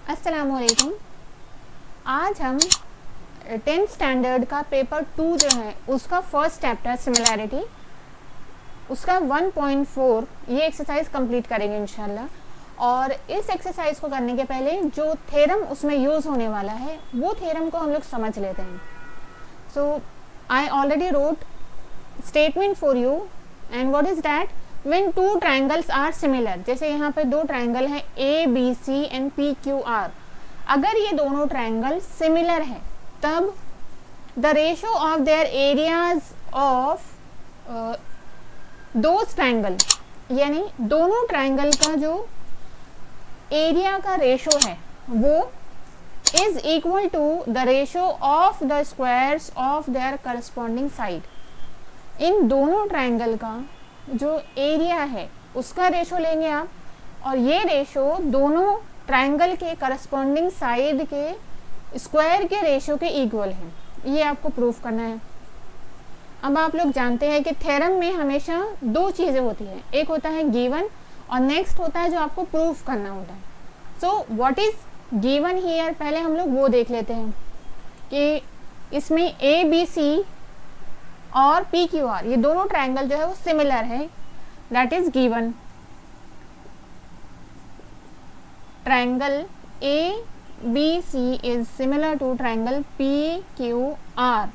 अस्सलामुअलैकुम। आज हम 10th स्टैंडर्ड का पेपर 2 जो है उसका फर्स्ट चैप्टर सिमिलैरिटी उसका 1.4 ये एक्सरसाइज कंप्लीट करेंगे इंशाल्लाह। और इस एक्सरसाइज को करने के पहले जो थ्योरम उसमें यूज़ होने वाला है वो थ्योरम को हम लोग समझ लेते हैं। So I already wrote statement for you and what is that when two triangles are similar. जैसे यहाँ पे दो ट्रायंगल हैं ABC एंड PQR। अगर ये दोनों ट्रायंगल सिमिलर है तब the ratio of their areas of those triangle, यानी दोनों ट्रायंगल का जो एरिया का रेशो है वो is equal to the ratio of the squares of their corresponding side. इन दोनों ट्रायंगल का जो एरिया है उसका रेशो लेंगे आप, और ये रेशो दोनों ट्रायंगल के करस्पॉन्डिंग साइड के स्क्वायर के रेशो के इक्वल है। ये आपको प्रूफ करना है। अब आप लोग जानते हैं कि थ्योरम में हमेशा दो चीज़ें होती हैं, एक होता है गिवन और नेक्स्ट होता है जो आपको प्रूफ करना होता है। So what is given here, पहले हम लोग वो देख लेते हैं कि इसमें ABC और PQR ये दोनों ट्रायंगल जो है वो सिमिलर है। That is given. Triangle ABC is similar to triangle PQR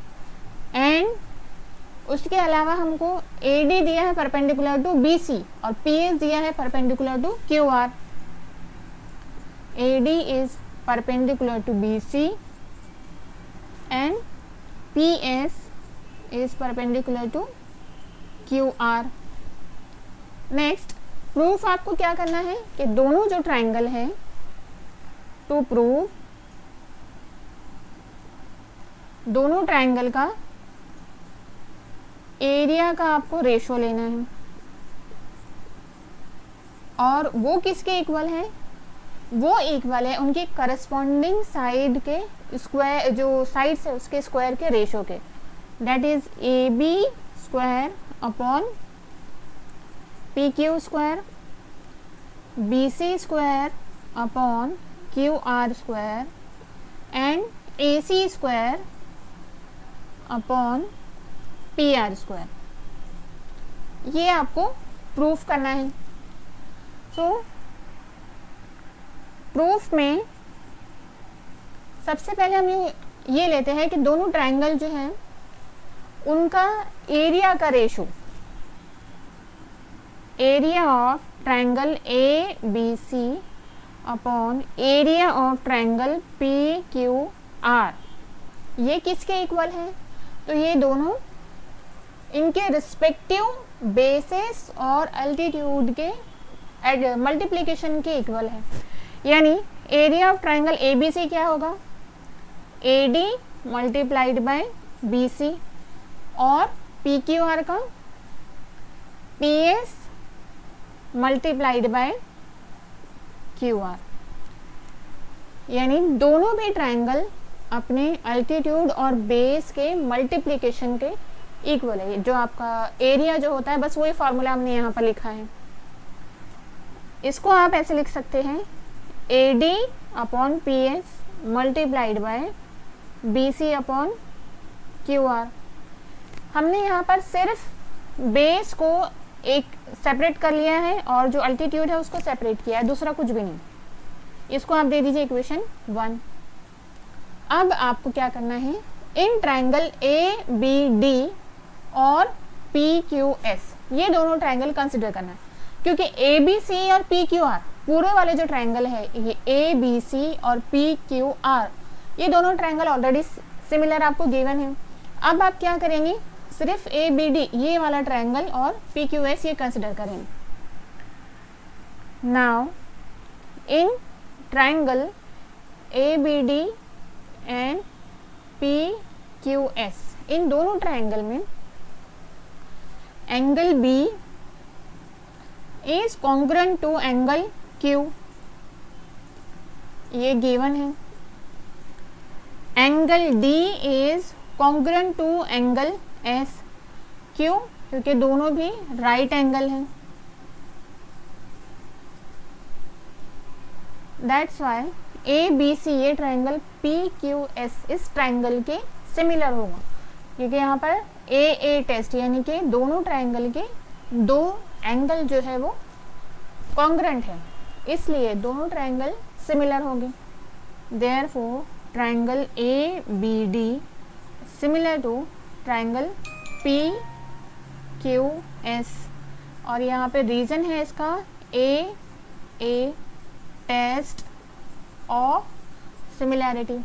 and उसके अलावा हमको AD दिया है परपेंडिकुलर टू BC और PS दिया है perpendicular to QR। AD is perpendicular to BC and PS is perpendicular to QR। Next proof आपको क्या करना है कि दोनों जो ट्रायंगल है, टू प्रूव दोनों ट्रायंगल का एरिया का आपको रेशो लेना है और वो किसके इक्वल है, वो इक्वल है उनके करस्पॉन्डिंग साइड के स्क्वायर, जो साइड्स है उसके स्क्वायर के रेशो के। That is AB square upon PQ square, BC square upon QR square and AC square upon PR square। ये आपको प्रूफ करना है। सो प्रूफ में सबसे पहले हम ये लेते हैं कि दोनों ट्रायंगल जो है उनका एरिया का ratio, area of triangle ABC upon area of triangle PQR, ये किसके इक्वल है, तो ये दोनों इनके रिस्पेक्टिव बेसिस और अल्टीट्यूड के मल्टीप्लिकेशन के इक्वल है। यानी एरिया ऑफ ट्रायंगल ABC क्या होगा, AD मल्टीप्लाइड बाय BC और PQR का PS मल्टीप्लाइड बाय QR। यानी दोनों भी ट्रायंगल अपने अल्टीट्यूड और बेस के मल्टीप्लिकेशन के इक्वल है। जो आपका एरिया जो होता है बस वही फॉर्मूला हमने यहाँ पर लिखा है। इसको आप ऐसे लिख सकते हैं AD upon PS multiplied by BC upon QR। हमने यहाँ पर सिर्फ बेस को एक सेपरेट कर लिया है और जो अल्टीट्यूड है उसको सेपरेट किया है, दूसरा कुछ भी नहीं। इसको आप दे दीजिए इक्वेशन 1। अब आपको क्या करना है, इन ट्रायंगल ABD और PQS ये दोनों ट्रायंगल कंसिडर करना है, क्योंकि ABC और PQR पूरे वाले जो ट्रायंगल है ये ABC और PQR ये दोनों ट्रायंगल ऑलरेडी सिमिलर आपको गिवन है। अब आप क्या करेंगे, सिर्फ ABD ये वाला ट्रायंगल और PQS ये कंसिडर करेंगे। Now in triangle ABD and PQS इन दोनों ट्रायंगल में angle B is congruent to angle Q, ये गिवन है। Angle D is congruent to angle S, क्यों, क्योंकि दोनों भी राइट एंगल हैं। That's why A B C, ये ट्राइंगल पी क्यू एस इस ट्राइंगल के सिमिलर होगा, क्योंकि यहाँ पर ए टेस्ट यानी कि दोनों ट्राइंगल के दो एंगल जो है वो कॉन्ग्रेंट है, इसलिए दोनों ट्राइंगल सिमिलर होंगे। Therefore triangle A B D similar to triangle P Q S, और यहाँ पे रीजन है इसका A test of similarity.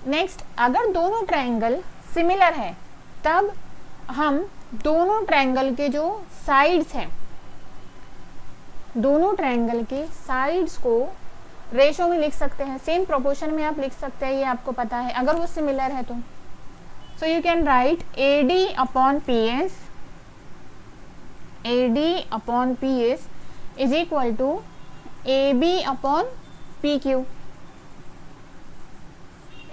Next, अगर दोनों ट्राइंगल सिमिलर है तब हम दोनों ट्राइंगल के जो साइड्स हैं, दोनों ट्राइंगल के साइड्स को रेशो में लिख सकते हैं, सेम प्रोपोर्शन में आप लिख सकते हैं, ये आपको पता है अगर वो सिमिलर है तो। So you can write AD upon PS, AD upon PS is equal to AB upon PQ,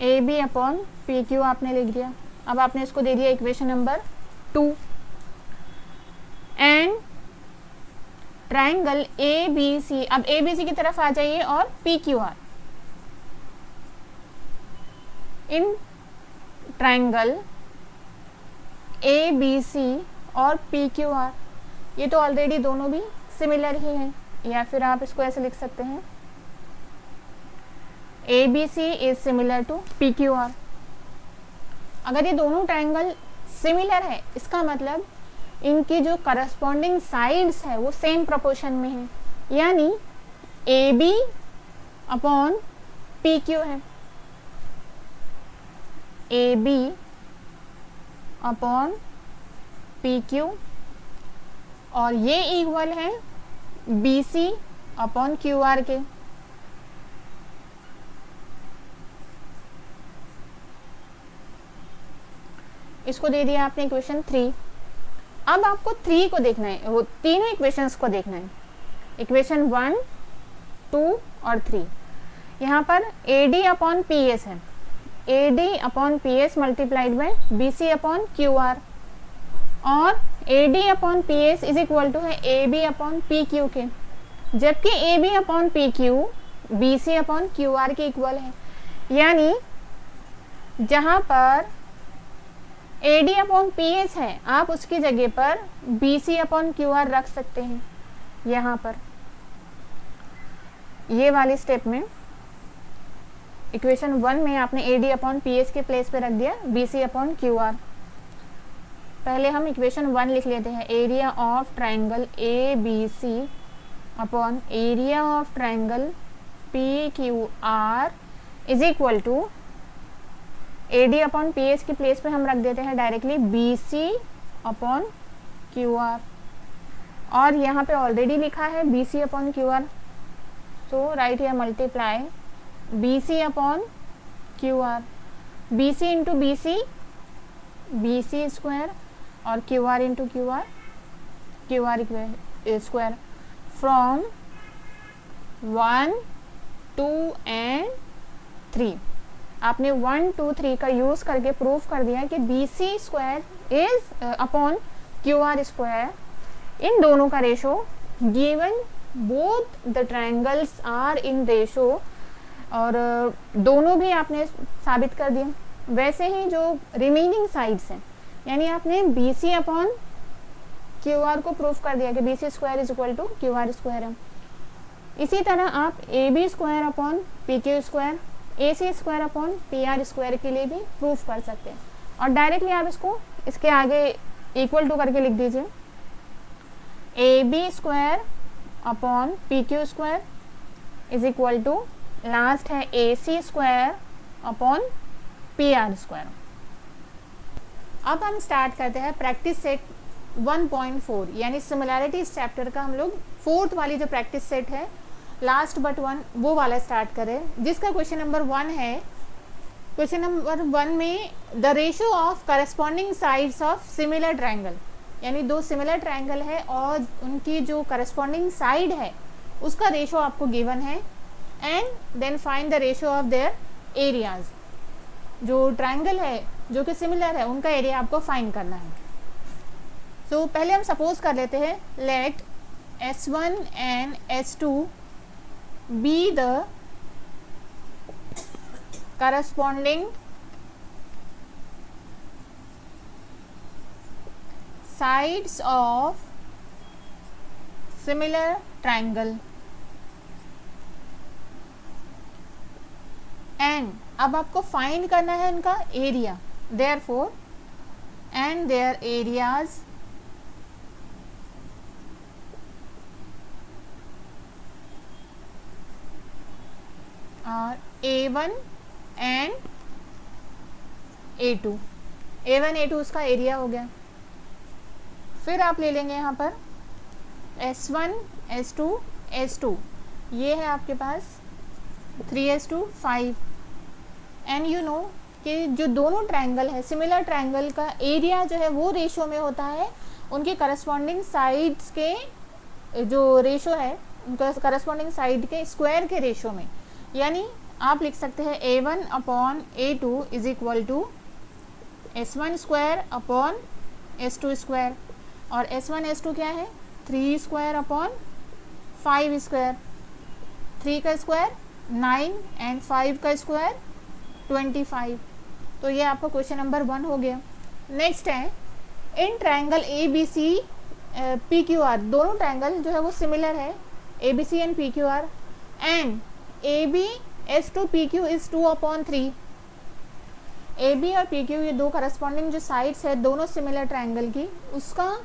AB upon PQ आपने लिख दिया। अब आपने इसको दे दिया equation number 2। And triangle ABC, अब ABC की तरफ आ जाइए और PQR, इन ट्राइंगल ABC और PQR ये तो ऑलरेडी दोनों भी सिमिलर ही हैं, या फिर आप इसको ऐसे लिख सकते हैं ABC is similar to PQR। अगर ये दोनों ट्राइंगल सिमिलर है इसका मतलब इनकी जो करस्पॉन्डिंग साइड्स है वो सेम प्रोपोर्शन में है, यानी AB अपॉन PQ है, AB अपॉन PQ, और ये इक्वल है BC अपॉन QR के। इसको दे दिया आपने इक्वेशन 3। अब आपको 3 को देखना है, वो तीनों इक्वेशंस को देखना है, इक्वेशन 1, 2 और 3। यहाँ पर AD अपॉन PS है, AD upon PS multiplied by BC upon QR, और AD upon PS is equal to है AB अपॉन PQ के, जबकि AB upon PQ BC upon QR के इक्वल है, यानी जहाँ पर AD अपॉन PS है आप उसकी जगह पर BC अपॉन QR रख सकते हैं। यहाँ पर ये वाली स्टेप में इक्वेशन 1 में आपने AD अपॉन PS के प्लेस पे रख दिया BC अपॉन QR। पहले हम इक्वेशन 1 लिख लेते हैं, area of triangle ABC upon area of triangle PQR is equal to AD upon PS की प्लेस पे हम रख देते हैं डायरेक्टली BC अपॉन QR, और यहाँ पे ऑलरेडी लिखा है BC upon QR, so right here multiply BC upon QR, BC into BC BC square और QR into QR QR square from 1, 2 and 3। आपने 1, 2, 3 का यूज करके प्रूफ कर दिया कि BC square is upon QR square, इन दोनों का ratio given both the triangles are in ratio, और दोनों भी आपने साबित कर दिया। वैसे ही जो रिमेनिंग साइड्स हैं, यानी आपने BC अपॉन QR को प्रूफ कर दिया कि BC square is equal to QR square है। इसी तरह आप AB square upon PQ square, AC square upon PR square के लिए भी प्रूफ कर सकते हैं, और डायरेक्टली आप इसको इसके आगे इक्वल टू करके लिख दीजिए AB square upon PQ square is equal to last है AC square upon PR square. अब हम स्टार्ट करते हैं प्रैक्टिस सेट 1.4, यानी सिमिलैरिटी इस चैप्टर का हम लोग 4th वाली जो प्रैक्टिस सेट है लास्ट बट वन वो वाला स्टार्ट करें, जिसका क्वेश्चन नंबर 1 है। क्वेश्चन नंबर 1 में the ratio of corresponding sides of similar triangle, यानी दो सिमिलर ट्रायंगल है और उनकी जो करस्पॉन्डिंग साइड है उसका रेशो आपको गिवन है, and then find the ratio of their areas. जो ट्रायंगल है जो कि सिमिलर है उनका एरिया आपको फाइंड करना है। तो पहले हम सपोज कर लेते हैं let S1 and S2 be the corresponding sides of similar triangle and अब आपको फाइंड करना है इनका area, therefore and their areas are A1 and A2. A1 A2 उसका एरिया हो गया। फिर आप ले लेंगे यहाँ पर S1 S2 S2, ये है आपके पास 3:5 एंड यू नो कि जो दोनों ट्रायंगल है, सिमिलर ट्रायंगल का एरिया जो है वो रेशो में होता है उनके करस्पॉन्डिंग साइड्स के जो रेशो है उनका करस्पॉन्डिंग साइड के स्क्वायर के रेशो में। यानी आप लिख सकते हैं A1/A2 is equal to S1 square upon S2 square, और S1 S2 क्या है 3 स्क्वायर अपॉन 5 स्क्वायर, 3 का स्क्वायर 9 एंड 5 का स्क्वायर 25। तो ये आपका क्वेश्चन नंबर 1 हो गया। नेक्स्ट है इन ट्रायंगल ABC PQR, दोनों ट्रायंगल जो है वो सिमिलर है ABC and PQR and AB S2 PQ is 2/3। AB और PQ ये दो करस्पॉन्डिंग जो साइड्स है दोनों सिमिलर ट्रायंगल की, उसका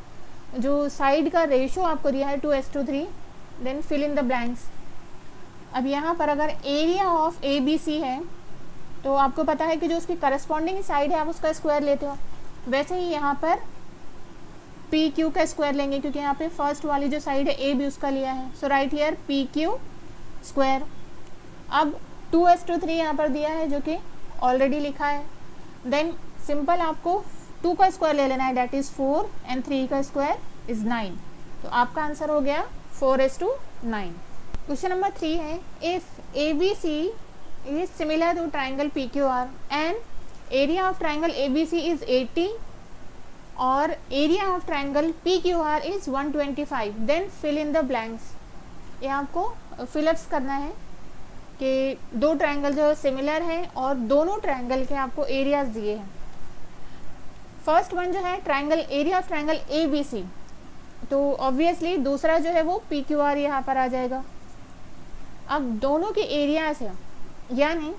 जो साइड का रेशो आपको दिया है 2:3। Then fill in the blanks. अब यहाँ पर अगर एरिया ऑफ ABC है तो आपको पता है कि जो उसकी करस्पॉन्डिंग साइड है आप उसका स्क्वायर लेते हो, वैसे ही यहाँ पर PQ का स्क्वायर लेंगे क्योंकि यहाँ पे फर्स्ट वाली जो साइड है AB उसका लिया है। सो राइट हियर PQ स्क्वायर। अब 2:3 यहाँ पर दिया है जो कि ऑलरेडी लिखा है। देन सिंपल आपको 2 का स्क्वायर ले लेना है, डेट इज़ 4 एंड 3 का स्क्वायर इज़ 9। तो आपका आंसर हो गया 4:9। क्वेश्चन नंबर 3 है if ABC is similar to triangle PQR and area of triangle ABC is 80 और area of triangle PQR is 125, then fill in the blanks। ये आपको fill-ups करना है कि दो ट्रायंगल जो सिमिलर हैं और दोनों ट्रायंगल के आपको एरियाज दिए हैं। फर्स्ट वन जो है triangle area of triangle ABC, तो ऑब्वियसली दूसरा जो है वो PQR यहाँ पर आ जाएगा। अब दोनों के एरियाज हैं, यानी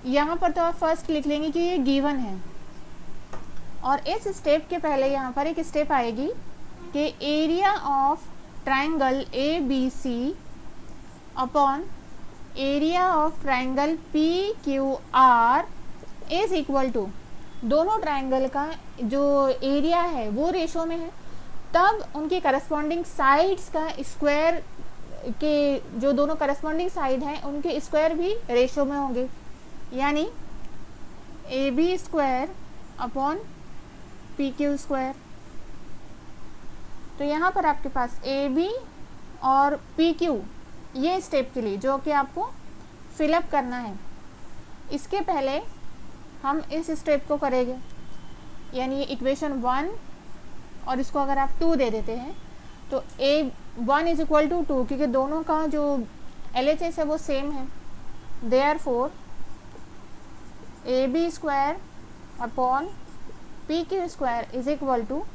यहाँ पर तो आप फर्स्ट लिख लेंगे कि ये गिवन है, और इस स्टेप के पहले यहाँ पर एक स्टेप आएगी कि area of triangle ABC upon area of triangle PQR is equal to, दोनों ट्रायंगल का जो एरिया है वो रेशो में है, तब उनके करस्पॉन्डिंग साइड्स का स्क्वायर के जो दोनों करस्पॉन्डिंग साइड हैं उनके स्क्वायर भी रेशो में होंगे। यानी AB square upon PQ square. तो यहाँ पर आपके पास AB और PQ ये स्टेप के लिए जो कि आपको फिलअप करना है, इसके पहले हम इस स्टेप को करेंगे, यानी ये इक्वेशन 1 और इसको अगर आप 2 दे देते हैं तो A1 इज इक्वल टू 2, क्योंकि दोनों का जो LHS है वो सेम है। Therefore AB square upon PQ square is equal to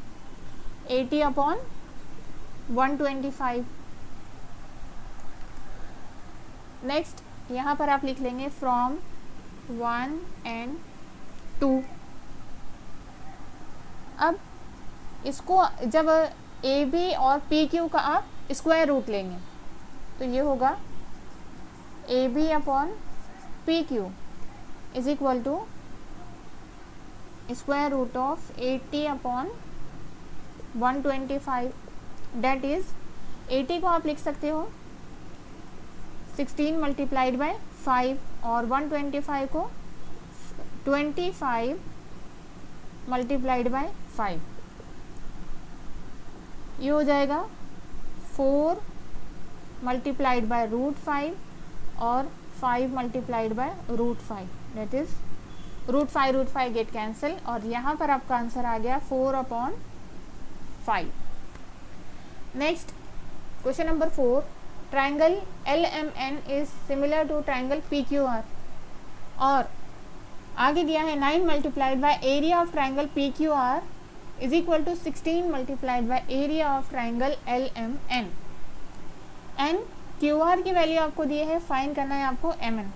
80/125। Next यहाँ पर आप लिख लेंगे फ्रॉम 1 and 2। अब इसको जब AB और PQ का आप स्क्वायर रूट लेंगे तो ये होगा AB upon PQ is equal to square root of 80/125। That is 80 को आप लिख सकते हो 16 मल्टीप्लाइड बाय 5 और 125 को 25 मल्टीप्लाइड बाय 5। ये हो जाएगा 4 मल्टीप्लाइड बाय √5 और 5 multiplied by √5, that is √5 get cancel, और यहाँ पर आपका आंसर आ गया 4/5। Next question number 4 triangle LMN is similar to triangle PQR, और आगे दिया है 9 multiplied by area of triangle PQR is equal to 16 multiplied by area of triangle LMN। And QR की वैल्यू आपको दी है, फाइंड करना है आपको MN।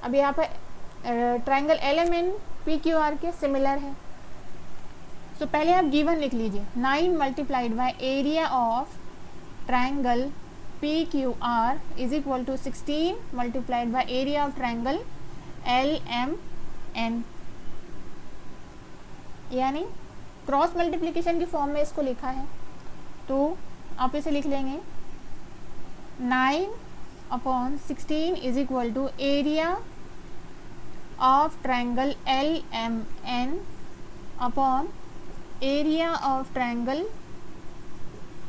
अब यहाँ पर ट्राइंगल LMN PQR के सिमिलर है, तो पहले आप गिवन लिख लीजिए 9 multiplied by area of triangle PQR is equal to 16 multiplied by area of triangle LMN, यानी क्रॉस मल्टीप्लिकेशन की फॉर्म में इसको लिखा है, तो आप इसे लिख लेंगे 9/16 is equal to area of triangle LMN upon area of triangle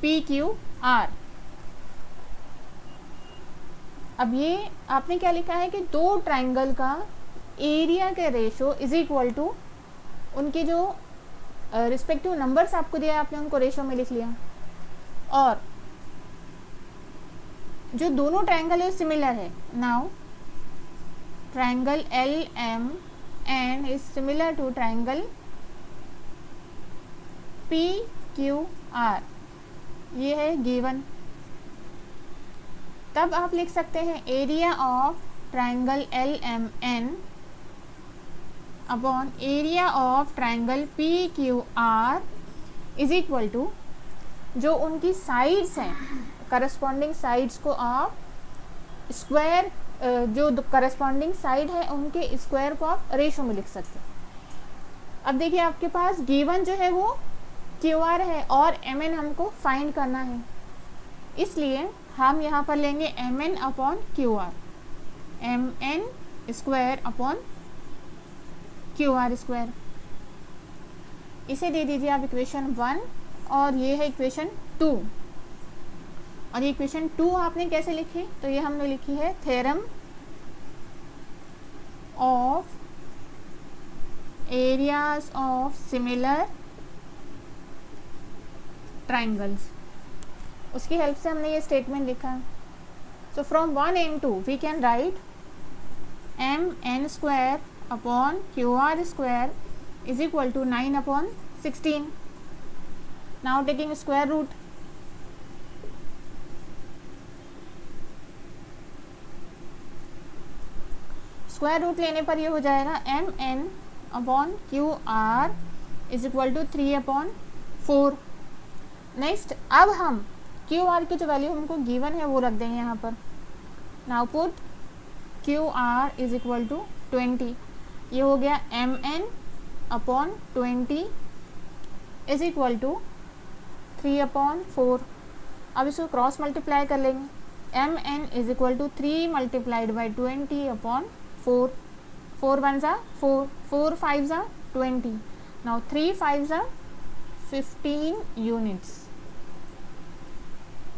PQR। अब ये आपने क्या लिखा है कि दो ट्राइंगल का एरिया के रेशो इज इक्वल टू उनके जो रिस्पेक्टिव नंबर्स आपको दिया है, आपने उनको रेशो में लिख लिया, और जो दोनों ट्राइंगल है सिमिलर है। Now triangle LMN is similar to triangle PQR, ये है गिवन। तब आप लिख सकते हैं area of triangle LMN upon area of triangle PQR is equal to जो उनकी साइड्स हैं, करस्पॉन्डिंग साइड्स को आप स्क्वायर, जो करस्पॉन्डिंग साइड है उनके स्क्वायर को आप रेशो में लिख सकते हैं। अब देखिए आपके पास गिवन जो है वो QR है और MN हमको फाइंड करना है, इसलिए हम यहाँ पर लेंगे MN upon QR, MN square upon QR square. इसे दे दीजिए आप इक्वेशन 1, और ये है इक्वेशन 2। और ये इक्वेशन 2 आपने कैसे लिखी, तो ये हमने लिखी है theorem of areas of similar triangles, उसकी हेल्प से हमने ये स्टेटमेंट लिखा। So from 1 and 2 we can write MN square upon QR square is equal to 9/16। Now taking square root, square root लेने पर ये हो जाएगा MN upon QR is equal to 3/4। Next अब हम QR की जो वैल्यू हमको गिवन है वो रख देंगे यहाँ पर। Now put QR is equal to 20, ये हो गया MN upon 20 is equal to 3/4। अब इसको क्रॉस मल्टीप्लाई कर लेंगे, MN is equal to 3 multiplied by 20/4, 4 1 जा 4, 4 5 जा 20, नाउ 3 5 जा 15 यूनिट्स।